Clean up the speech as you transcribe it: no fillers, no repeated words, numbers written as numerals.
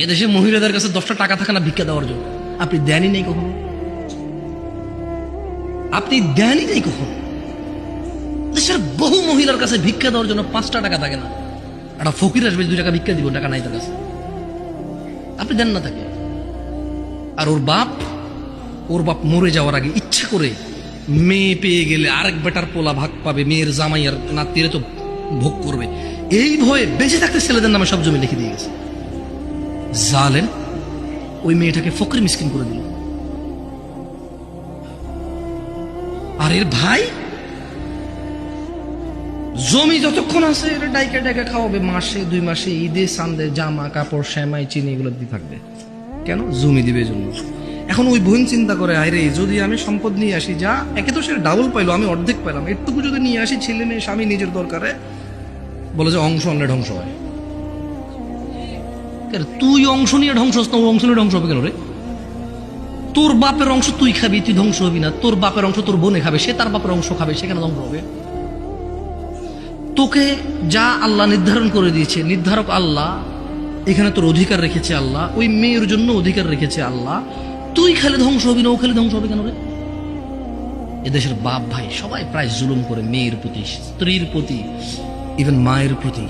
এদেশে মহিলাদের কাছে 10টা টাকা থাকে না ভিক্ষা দেওয়ার জন্য? আপনি দেনই নেই কখনো, আপনি দেনই নেই কখনো। দেশের বহু মহিলার কাছে ভিক্ষা দেওয়ার জন্য 5টা টাকা থাকে না। একটা ফকির আসবে 2 টাকা ভিক্ষা দিব, টাকা নাই তার কাছে, আপনি দেন না তাকে। আর ওর বাপ মরে যাওয়ার আগে ইচ্ছে করে মেয়ে পেয়ে গেলে আরেক বেটার পোলা ভাগ পাবে, মেয়ের জামাই আর নাতিরে তো ভোগ করবে, এই ভয়ে বেঁচে থাকতে ছেলেদের নামে সব জমি লিখে দিয়ে গেছে। জালেম ওই মেয়েটাকে ফকির মিসকিন করে দিল। আর এর ভাই জমি যতক্ষণ আছে এটা ডাইকা ডাইকা খাওয়াবে, মাসে 2 মাসে ঈদে সান্দে জামা কাপড় সেমাই চিনি এগুলো দিয়ে থাকবে। কেন? জমি দিবে জন্য। এখন ওই বোন চিন্তা করে, আরে যদি আমি সম্পদ নিয়ে আসি, যা একে তো সে ডাবল পাইলো, আমি অর্ধেক পেলাম, একটুকু যদি নিয়ে আসি, ছেলে মেয়ে স্বামী নিজের দরকারে, বলে যে অংশ আনলে ধ্বংস হয়। তুই অংশ নিয়ে ধ্বংস হস না, ও অংশ নিয়ে ধ্বংস হবে কেন রে? তোর বাপের অংশ তুই খাবি, তুই ধ্বংস হবি না। তোর বাপের অংশ তোর বোনে খাবে, সে তার বাপের অংশ খাবে, সেখানে ধ্বংস হবে। তোকে যা আল্লাহ নির্ধারণ করে দিয়েছে, নির্ধারক আল্লাহ, এখানে তোর অধিকার রেখেছে আল্লাহ, ওই মেয়ের জন্য অধিকার রেখেছে আল্লাহ। তুই খেলে ধ্বংস হবি না, ও খেলে ধ্বংস হবে কেন রে? এদেশের বাপ ভাই সবাই প্রায় জুলুম করে মেয়ের প্রতি, স্ত্রীর প্রতি, ইভেন মায়ের প্রতি।